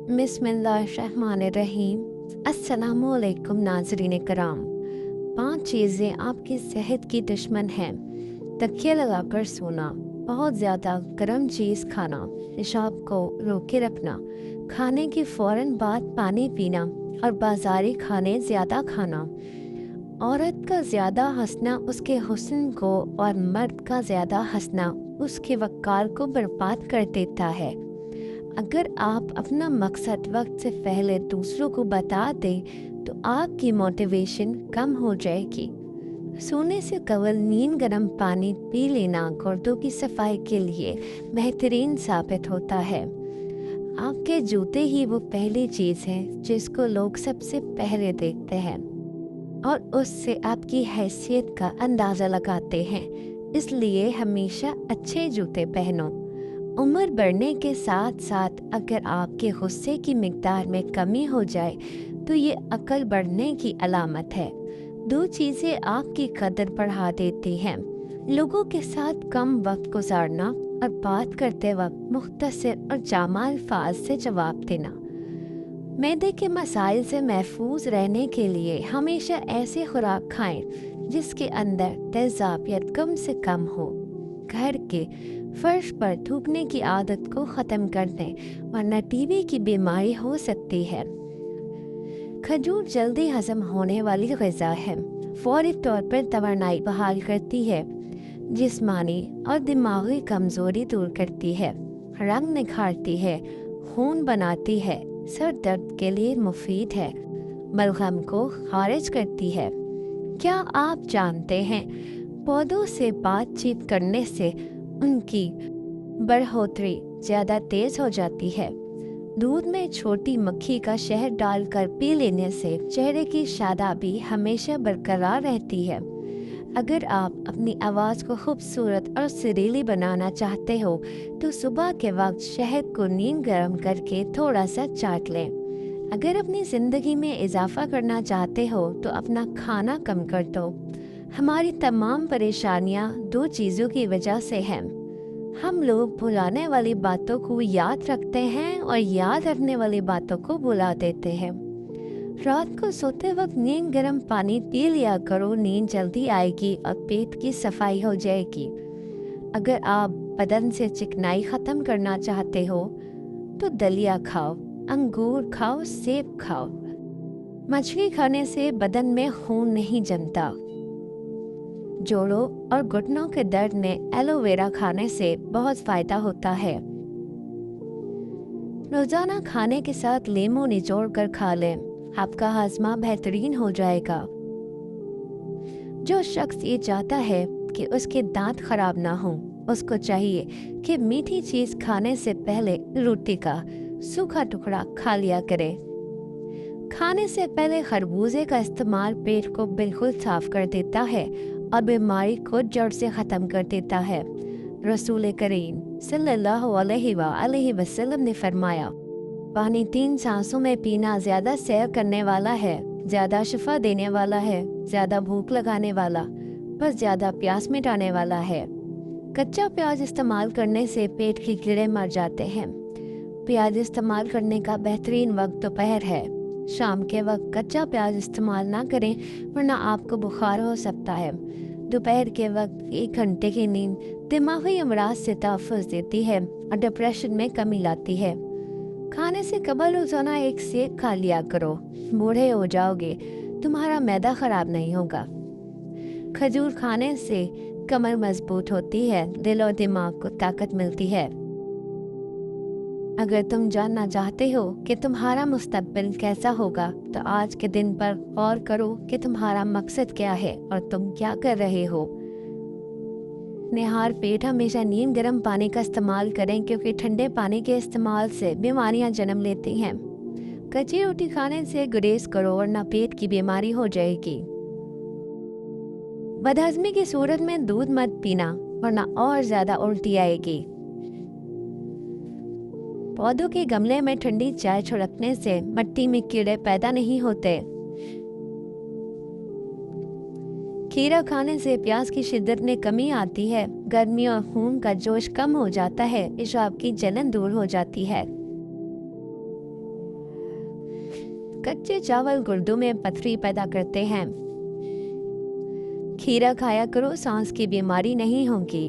बिस्मिल्लाहिर्रहमानिर्रहीम। अस्सलामुअलैकुम नाज़रीन कराम। 5 चीज़ें आपकी सेहत की दुश्मन हैं। तकिया लगाकर सोना, बहुत ज़्यादा गर्म चीज़ खाना, पेशाब को रोके रखना, खाने के फ़ौरन बाद पानी पीना और बाज़ारी खाने ज़्यादा खाना। औरत का ज़्यादा हंसना उसके हुस्न को और मर्द का ज़्यादा हंसना उसके वक़ार को बर्बाद कर देता है। अगर आप अपना मकसद वक्त से पहले दूसरों को बता दें तो आपकी मोटिवेशन कम हो जाएगी। सोने से कबल नींद गर्म पानी पी लेना गुर्दों की सफाई के लिए बेहतरीन साबित होता है। आपके जूते ही वो पहली चीज़ है जिसको लोग सबसे पहले देखते हैं और उससे आपकी हैसियत का अंदाज़ा लगाते हैं। इसलिए हमेशा अच्छे जूते पहनो। उम्र बढ़ने के साथ साथ अगर आपके गुस्से की मिकदार में कमी हो जाए तो ये अक्ल बढ़ने की अलामत है। 2 चीज़ें आपकी कदर बढ़ा देती हैं। लोगों के साथ कम वक्त गुजारना और बात करते वक्त मुख्तसर और जामा अल्फाज से जवाब देना। मैदे के मसाइल से महफूज रहने के लिए हमेशा ऐसी खुराक खाएं जिसके अंदर तेज़ाबियत कम से कम हो। घर के फर्श पर थूकने की आदत को ख़त्म कर दें वरना टीबी की बीमारी हो सकती है। खजूर जल्दी हजम होने वाली ग़िज़ा है, फौरी तौर पर तवानाई बहाल करती है, जिस्मानी और दिमागी कमज़ोरी दूर करती है, रंग निखारती है, खून बनाती है, सर दर्द के लिए मुफीद है, बलगम को खारिज करती है। क्या आप जानते हैं पौधों से बातचीत करने से उनकी बढ़ोतरी ज़्यादा तेज़ हो जाती है। दूध में छोटी मक्खी का शहद डालकर पी लेने से चेहरे की शादाबी हमेशा बरकरार रहती है। अगर आप अपनी आवाज़ को खूबसूरत और सुरीली बनाना चाहते हो तो सुबह के वक्त शहद को नीम गर्म करके थोड़ा सा चाट लें। अगर अपनी ज़िंदगी में इजाफा करना चाहते हो तो अपना खाना कम कर दो। हमारी तमाम परेशानियां 2 चीज़ों की वजह से हैं। हम लोग भुलाने वाली बातों को याद रखते हैं और याद रखने वाली बातों को भुला देते हैं। रात को सोते वक्त नीम गर्म पानी पी लिया करो, नींद जल्दी आएगी और पेट की सफाई हो जाएगी। अगर आप बदन से चिकनाई ख़त्म करना चाहते हो तो दलिया खाओ, अंगूर खाओ, सेब खाओ। मछली खाने से बदन में खून नहीं जमता। जोड़ों और घुटनों के दर्द में एलोवेरा खाने से बहुत फायदा होता है। रोजाना खाने के साथ नींबू निचोड़ कर खा लें, आपका हाजमा बेहतरीन हो जाएगा। जो शख्स ये चाहता है कि उसके दांत खराब ना हो, उसको चाहिए कि मीठी चीज खाने से पहले रोटी का सूखा टुकड़ा खा लिया करे। खाने से पहले खरबूजे का इस्तेमाल पेट को बिल्कुल साफ कर देता है और बीमारी को जड़ से ख़त्म कर देता है। रसूल करीम सल्लल्लाहु अलैहि वसल्लम ने फरमाया, पानी 3 सांसों में पीना ज़्यादा सैर करने वाला है, ज़्यादा शिफा देने वाला है, ज़्यादा भूख लगाने वाला, बस ज़्यादा प्यास मिटाने वाला है। कच्चा प्याज इस्तेमाल करने से पेट के कीड़े मर जाते हैं। प्याज इस्तेमाल करने का बेहतरीन वक्त दोपहर है। शाम के वक्त कच्चा प्याज इस्तेमाल ना करें वरना आपको बुखार हो सकता है। दोपहर के वक्त 1 घंटे की नींद दिमागी अमराज से तहफ़्फ़ुज़ देती है और डिप्रेशन में कमी लाती है। खाने से कबल रोज़ाना 1 सेब खा लिया करो, बूढ़े हो जाओगे, तुम्हारा मैदा ख़राब नहीं होगा। खजूर खाने से कमर मजबूत होती है, दिल और दिमाग को ताकत मिलती है। अगर तुम जानना चाहते हो कि तुम्हारा मुस्तकबिल कैसा होगा तो आज के दिन पर गौर करो कि तुम्हारा मकसद क्या है और तुम क्या कर रहे हो। निहार पेट हमेशा नीम गर्म पानी का इस्तेमाल करें क्योंकि ठंडे पानी के इस्तेमाल से बीमारियां जन्म लेती हैं। कच्ची रोटी खाने से गुरेज करो वरना पेट की बीमारी हो जाएगी। बदहजमी की सूरत में दूध मत पीना वरना और ज़्यादा उल्टी आएगी। पौधों के गमले में ठंडी चाय छिड़कने से मिट्टी में कीड़े पैदा नहीं होते। खीरा खाने से प्यास की शिद्दत में कमी आती है, गर्मी और खून का जोश कम हो जाता है, पेशाब की जलन दूर हो जाती है। कच्चे चावल गुर्दों में पथरी पैदा करते हैं। खीरा खाया करो, सांस की बीमारी नहीं होगी।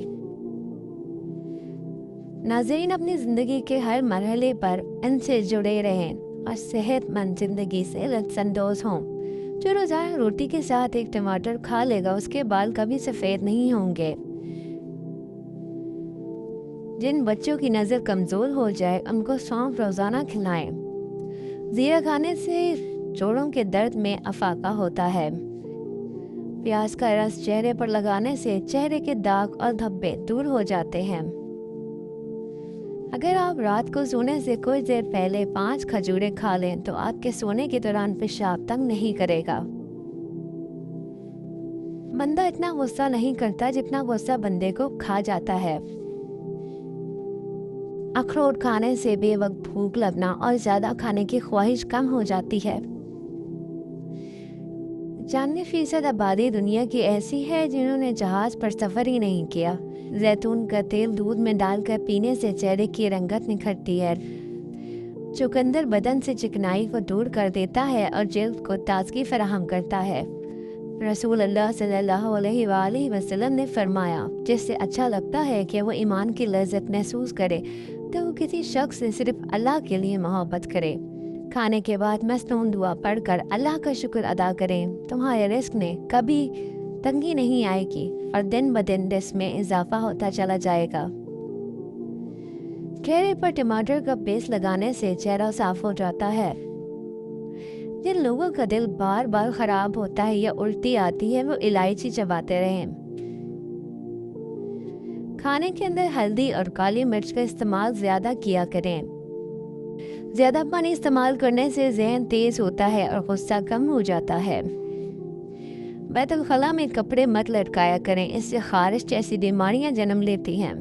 नाज़रीन, अपनी ज़िंदगी के हर मरहले पर इनसे जुड़े रहें और सेहतमंद ज़िंदगी से लुत्फ़अंदोज़ हों। जो रोज़ाना रोटी के साथ एक टमाटर खा लेगा, उसके बाल कभी सफ़ेद नहीं होंगे। जिन बच्चों की नज़र कमज़ोर हो जाए, उनको सौंफ रोज़ाना खिलाएं। ज़ीरा खाने से जोड़ों के दर्द में अफाका होता है। प्याज का रस चेहरे पर लगाने से चेहरे के दाग और धब्बे दूर हो जाते हैं। अगर आप रात को सोने से कुछ देर पहले 5 खजूरें खा लें तो आपके सोने के दौरान पेशाब तंग नहीं करेगा। बंदा इतना गुस्सा नहीं करता जितना गुस्सा बंदे को खा जाता है। अखरोट खाने से बेवक्त भूख लगना और ज्यादा खाने की ख्वाहिश कम हो जाती है। 94% आबादी दुनिया की ऐसी है जिन्होंने जहाज पर सफर ही नहीं किया। जैतून का तेल दूध में डालकर पीने से चेहरे की रंगत निखरती है। चुकंदर बदन से चिकनाई को दूर कर देता है और जिल्द को ताजगी फराहम करता है। रसूल अल्लाह सल्लल्लाहु अलैहि वसल्लम ने फरमाया, जिससे अच्छा लगता है कि वो ईमान की लज्जत महसूस करे तो वो किसी शख्स से सिर्फ अल्लाह के लिए मोहब्बत करे। खाने के बाद मसनून दुआ पढ़कर अल्लाह का शुक्र अदा करें। तुम्हारे रिस्क में कभी तंगी नहीं आएगी और दिन ब दिन रिस्क में इजाफा होता चला जाएगा। चेहरे पर टमाटर का पेस्ट लगाने से चेहरा साफ हो जाता है। जिन लोगों का दिल बार बार खराब होता है या उल्टी आती है, वो इलायची चबाते रहें। खाने के अंदर हल्दी और काली मिर्च का इस्तेमाल ज्यादा किया करें। ज्यादा पानी इस्तेमाल करने से ज़हन तेज होता है और गुस्सा कम हो जाता है। बैतुल खला में कपड़े मत लटकाया करें, इससे खारिश जैसी बीमारियां जन्म लेती हैं।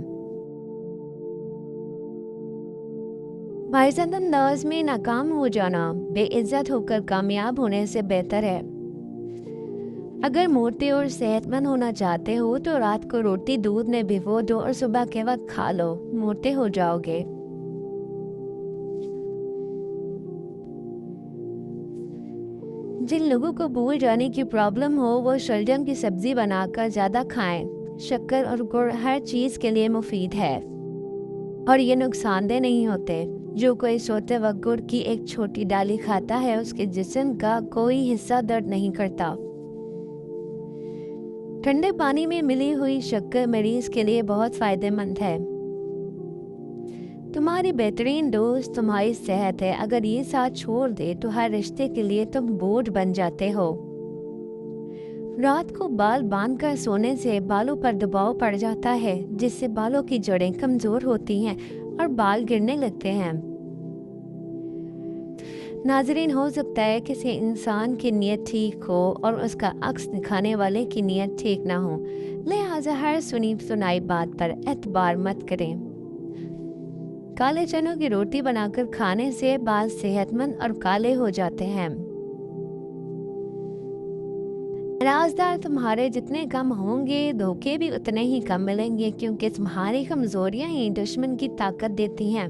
बाइज़्ज़त अंदाज में नाकाम हो जाना बेइज्जत होकर कामयाब होने से बेहतर है। अगर मोटे और सेहतमंद होना चाहते हो तो रात को रोटी दूध में भिगो दो और सुबह के वक्त खा लो, मोटे हो जाओगे। जिन लोगों को भूल जाने की प्रॉब्लम हो, वो शलजम की सब्जी बनाकर ज़्यादा खाएं। शक्कर और गुड़ हर चीज़ के लिए मुफीद है और ये नुकसानदेह नहीं होते। जो कोई सोते वक्त गुड़ की एक छोटी डाली खाता है, उसके जिस्म का कोई हिस्सा दर्द नहीं करता। ठंडे पानी में मिली हुई शक्कर मरीज के लिए बहुत फायदेमंद है। तुम्हारी बेहतरीन दोस्त तुम्हारी सेहत है। अगर ये साथ छोड़ दे तो हर रिश्ते के लिए तुम बोझ बन जाते हो। रात को बाल बांधकर सोने से बालों पर दबाव पड़ जाता है, जिससे बालों की जड़ें कमजोर होती हैं और बाल गिरने लगते हैं। नाजरीन, हो सकता है किसी इंसान की नीयत ठीक हो और उसका अक्स दिखाने वाले की नीयत ठीक ना हो, लिहाजा हर सुनी सुनाई बात पर एतबार मत करें। काले चनों की रोटी बनाकर खाने से बाल सेहतमंद और काले हो जाते हैं। राजदार तुम्हारे जितने कम होंगे, धोखे भी उतने ही कम मिलेंगे, क्योंकि तुम्हारी कमजोरियां ही दुश्मन की ताकत देती हैं।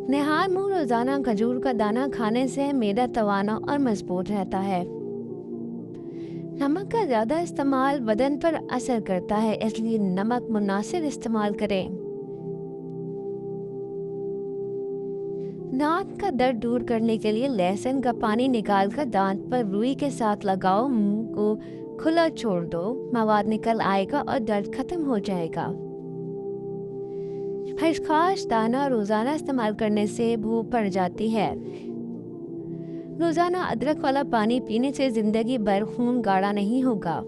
निहार मुंह रोजाना खजूर का दाना खाने से मैदा तवाना और मजबूत रहता है। नमक का ज़्यादा इस्तेमाल बदन पर असर करता है, इसलिए नमक मुनासिब इस्तेमाल करें। दांत का दर्द दूर करने के लिए लहसुन का पानी निकालकर दांत पर रुई के साथ लगाओ। मुंह को खुला छोड़ दो, मवाद निकल आएगा और दर्द खत्म हो जाएगा। खसखस दाना रोजाना इस्तेमाल करने से भूख बढ़ जाती है। रोजाना अदरक वाला पानी पीने से जिंदगी भर खून गाढ़ा नहीं होगा।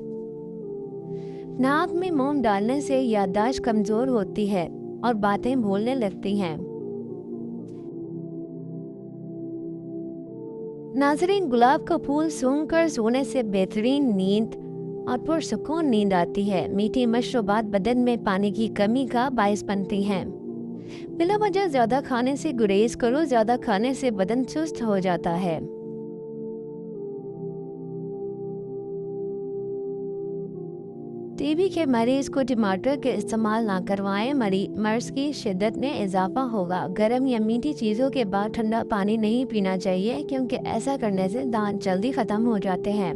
नाक में मोम डालने से याददाश्त कमजोर होती है और बातें भूलने लगती हैं। नाजरीन, गुलाब का फूल सूंघकर सोने से बेहतरीन नींद और पुरसुकून नींद आती है। मीठी मशरूबात बदन में पानी की कमी का बायस बनती हैं। बिला वजह ज्यादा खाने से गुरेज करो, ज्यादा खाने से बदन सुस्त हो जाता है। टीबी के मरीज को टमाटर के इस्तेमाल ना करवाएं, मर्ज की शिद्दत में इजाफा होगा। गर्म या मीठी चीज़ों के बाद ठंडा पानी नहीं पीना चाहिए क्योंकि ऐसा करने से दांत जल्दी ख़त्म हो जाते हैं।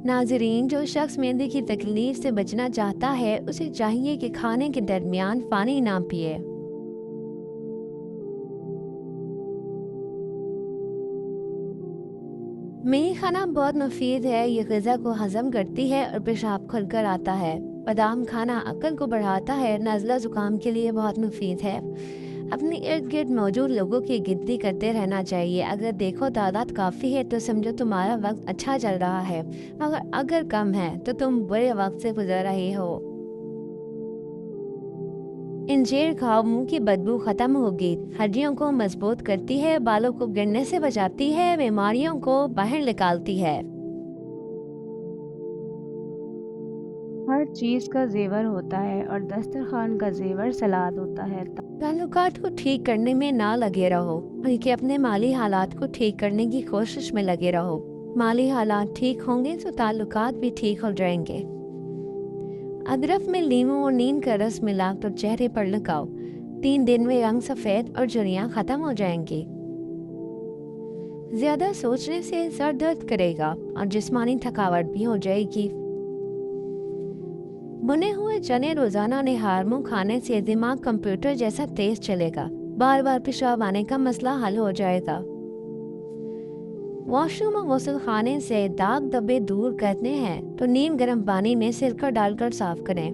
नाजरीन, जो शख्स मेदे की तकलीफ से बचना चाहता है उसे चाहिए कि खाने के दरमियान पानी ना पिए। मेरी खाना बहुत मुफीद है, ये ग़िज़ा को हज़म करती है और पेशाब खुलकर आता है। बादाम खाना अक्ल को बढ़ाता है, नज़ला ज़ुकाम के लिए बहुत मुफीद है। अपने इर्द गिर्द मौजूद लोगों की गिनती करते रहना चाहिए। अगर देखो तादाद काफ़ी है तो समझो तुम्हारा वक्त अच्छा चल रहा है, मगर अगर कम है तो तुम बुरे वक्त से गुजर रहे हो। इंजीर खाओ, मुंह की बदबू खत्म होगी, हड्डियों को मजबूत करती है, बालों को गिरने से बचाती है, बीमारियों को बाहर निकालती है। हर चीज़ का जेवर होता है और दस्तरखान का जेवर सलाद होता है। ताल्लुकात को ठीक करने में ना लगे रहो, बल्कि अपने माली हालात को ठीक करने की कोशिश में लगे रहो। माली हालात ठीक होंगे तो ताल्लुकात भी ठीक हो जाएंगे। अदरक में लीमू और नीम का रस मिलाकर चेहरे पर लगाओ। 3 दिन में रंग सफ़ेद और झुर्रियाँ ख़त्म हो जाएंगी। ज़्यादा सोचने से सर दर्द करेगा और जिस्मानी थकावट भी हो जाएगी। बुने हुए चने रोजाना निहार मुँह खाने से दिमाग कंप्यूटर जैसा तेज चलेगा। बार बार पेशाब आने का मसला हल हो जाएगा। वॉशरूम और गुस्ल खाने से दाग धब्बे दूर करने हैं तो नीम गर्म पानी में सिरका डालकर साफ करें।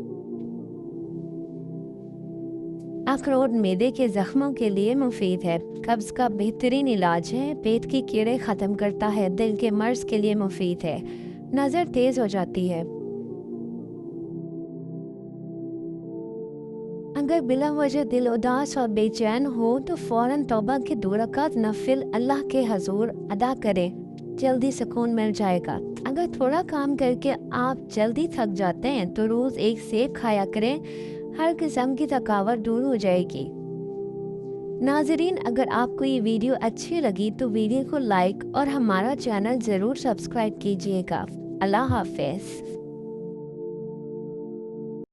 अखरोट मेदे के जख्मों के लिए मुफीद है, कब्ज का बेहतरीन इलाज है, पेट की कीड़े खत्म करता है, दिल के मर्ज के लिए मुफीद है, नज़र तेज हो जाती है। अगर बिला वजह दिल उदास और बेचैन हो तो फौरन तौबा के 2 रकात नफिल अल्लाह के हजूर अदा करें, जल्दी सुकून मिल जाएगा। अगर थोड़ा काम करके आप जल्दी थक जाते हैं तो रोज़ एक सेब खाया करें, हर किस्म की थकावट दूर हो जाएगी। नाजरीन, अगर आपको ये वीडियो अच्छी लगी तो वीडियो को लाइक और हमारा चैनल ज़रूर सब्सक्राइब कीजिएगा। अल्लाह हाफ़िज़।